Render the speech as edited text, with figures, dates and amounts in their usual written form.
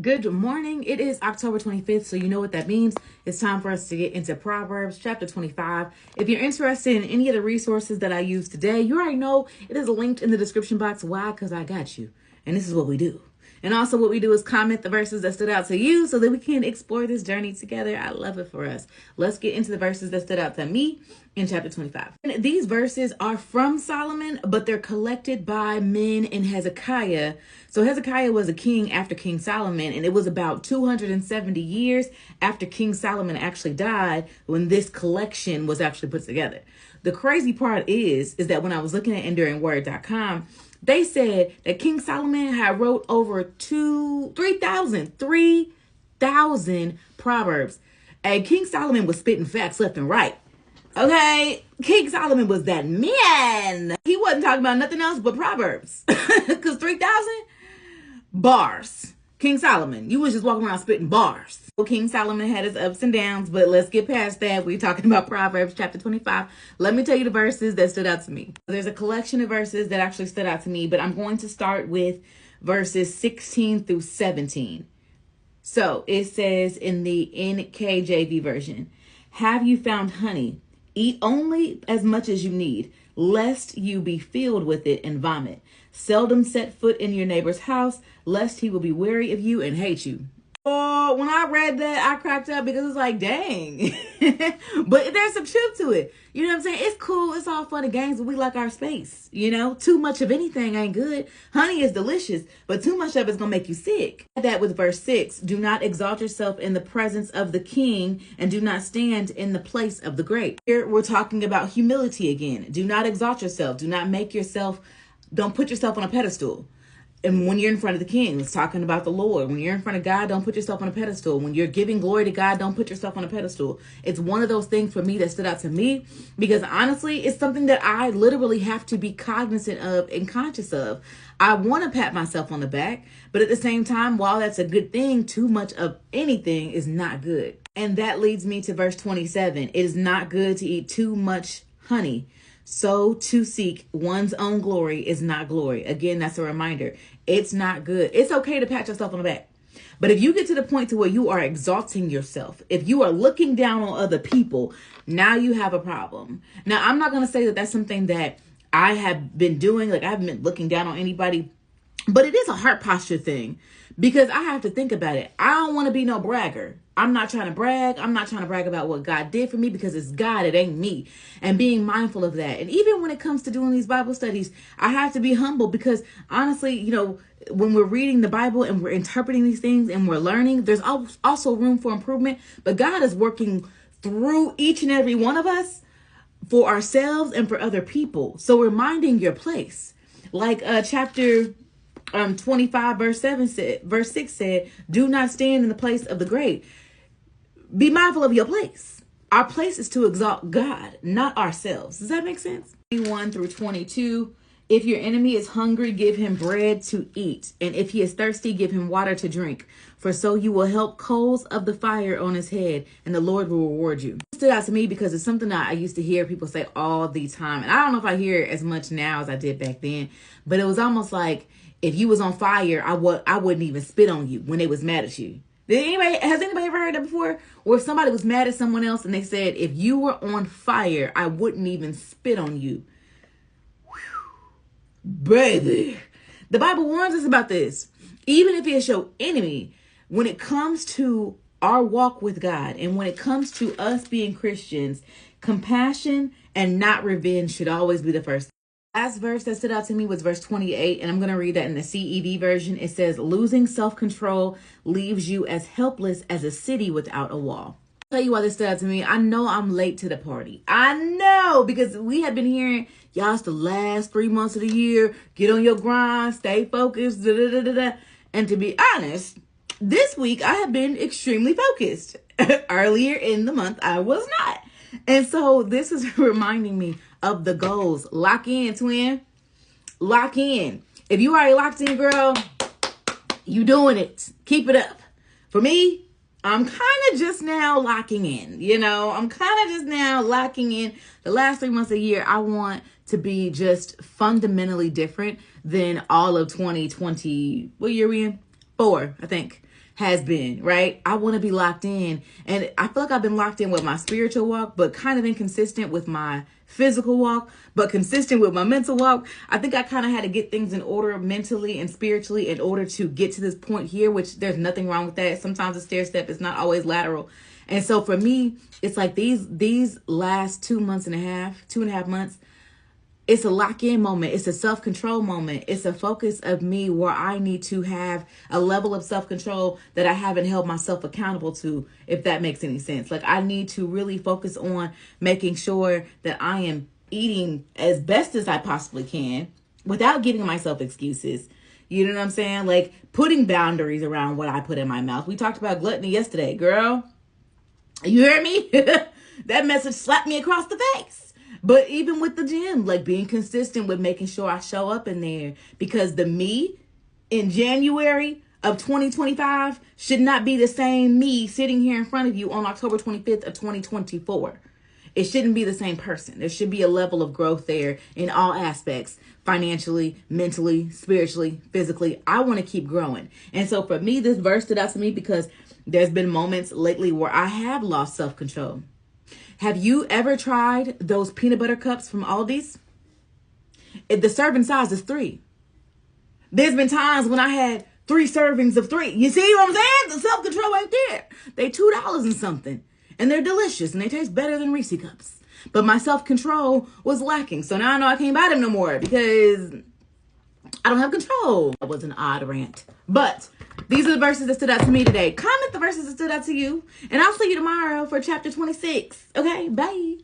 Good morning. It is October 25th, so you know what that means. It's time for us to get into Proverbs chapter 25. If you're interested in any of the resources that I use today, you already know it is linked in the description box. Why? Because I got you. And this is what we do. And also what we do is comment the verses that stood out to you so that we can explore this journey together. I love it for us. Let's get into the verses that stood out to me in chapter 25. And these verses are from Solomon, but they're collected by men in Hezekiah. So Hezekiah was a king after King Solomon, and it was about 270 years after King Solomon actually died when this collection was actually put together. The crazy part is that when I was looking at EnduringWord.com, they said that King Solomon had wrote over 3,000 Proverbs. And King Solomon was spitting facts left and right. Okay, King Solomon was that man. He wasn't talking about nothing else but Proverbs. Because 3,000 bars. King Solomon, you was just walking around spitting bars. Well, King Solomon had his ups and downs, but let's get past that. We're talking about Proverbs chapter 25. Let me tell you the verses that stood out to me. There's a collection of verses that actually stood out to me, but I'm going to start with verses 16 through 17. So it says in the NKJV version, "Have you found honey? Eat only as much as you need, lest you be filled with it and vomit. Seldom set foot in your neighbor's house, lest he will be weary of you and hate you." Oh, when I read that, I cracked up because it's like, dang. But there's some truth to it. You know what I'm saying? It's cool. It's all fun and games, but we like our space. You know, too much of anything ain't good. Honey is delicious, but too much of it's going to make you sick. That with verse 6, "Do not exalt yourself in the presence of the king, and do not stand in the place of the great." Here we're talking about humility again. Do not exalt yourself. Don't put yourself on a pedestal. And when you're in front of the king, it's talking about the Lord. When you're in front of God, don't put yourself on a pedestal. When you're giving glory to God, don't put yourself on a pedestal. It's one of those things for me that stood out to me because honestly, it's something that I literally have to be cognizant of and conscious of. I want to pat myself on the back, but at the same time, while that's a good thing, too much of anything is not good. And that leads me to verse 27. "It is not good to eat too much honey. So to seek one's own glory is not glory." Again, that's a reminder. It's not good. It's okay to pat yourself on the back. But if you get to the point to where you are exalting yourself, if you are looking down on other people, now you have a problem. Now, I'm not going to say that that's something that I have been doing. Like, I haven't been looking down on anybody. But it is a heart posture thing because I have to think about it. I don't want to be no bragger. I'm not trying to brag. I'm not trying to brag about what God did for me because it's God. It ain't me. And being mindful of that. And even when it comes to doing these Bible studies, I have to be humble because honestly, you know, when we're reading the Bible and we're interpreting these things and we're learning, there's also room for improvement. But God is working through each and every one of us for ourselves and for other people. So reminding your place. Like chapter 25 verse 6 said, "Do not stand in the place of the great." Be mindful of your place. Our place is to exalt God, not ourselves. Does that make sense? 21 through 22. "If your enemy is hungry, give him bread to eat. And if he is thirsty, give him water to drink. For so you will help coals of the fire on his head, and the Lord will reward you." It stood out to me because it's something that I used to hear people say all the time. And I don't know if I hear it as much now as I did back then. But it was almost like if you was on fire, I wouldn't even spit on you when they was mad at you. Has anybody ever heard that before? Or if somebody was mad at someone else and they said, if you were on fire, I wouldn't even spit on you. Whew. Baby. The Bible warns us about this. Even if it's your enemy, when it comes to our walk with God and when it comes to us being Christians, compassion and not revenge should always be the first. Last verse that stood out to me was verse 28, and I'm going to read that in the CEV version. It says, "Losing self-control leaves you as helpless as a city without a wall." I'll tell you why this stood out to me. I know I'm late to the party. I know, because we have been hearing, y'all, it's the last 3 months of the year. Get on your grind, stay focused, da, da, da, da, da. And to be honest, this week I have been extremely focused. Earlier in the month, I was not. And so this is reminding me of the goals. Lock in, twin. Lock in. If you already locked in, girl, you doing it. Keep it up. For me, I'm kind of just now locking in. You know, I'm kind of just now locking in. The last 3 months of the year, I want to be just fundamentally different than all of 2020. What year are we in? 4, I think. has been, right? I want to be locked in. And I feel like I've been locked in with my spiritual walk, but kind of inconsistent with my physical walk, but consistent with my mental walk. I think I kind of had to get things in order mentally and spiritually in order to get to this point here, which there's nothing wrong with that. Sometimes a stair step is not always lateral. And so for me, it's like these last 2.5 months, it's a lock-in moment. It's a self-control moment. It's a focus of me where I need to have a level of self-control that I haven't held myself accountable to, if that makes any sense. Like, I need to really focus on making sure that I am eating as best as I possibly can without giving myself excuses. You know what I'm saying? Like, putting boundaries around what I put in my mouth. We talked about gluttony yesterday, girl. You hear me? That message slapped me across the face. But even with the gym, like being consistent with making sure I show up in there, because the me in January of 2025 should not be the same me sitting here in front of you on October 25th of 2024. It shouldn't be the same person. There should be a level of growth there in all aspects, financially, mentally, spiritually, physically. I want to keep growing. And so for me, this verse stood out to me because there's been moments lately where I have lost self-control. Have you ever tried those peanut butter cups from Aldi's? The serving size is 3. There's been times when I had 3 servings of 3. You see what I'm saying? The self-control ain't there. They $2 and something. And they're delicious and they taste better than Reese cups. But my self-control was lacking. So now I know I can't buy them no more because I don't have control. That was an odd rant. But these are the verses that stood out to me today. Comment the verses that stood out to you. And I'll see you tomorrow for chapter 26. Okay, bye.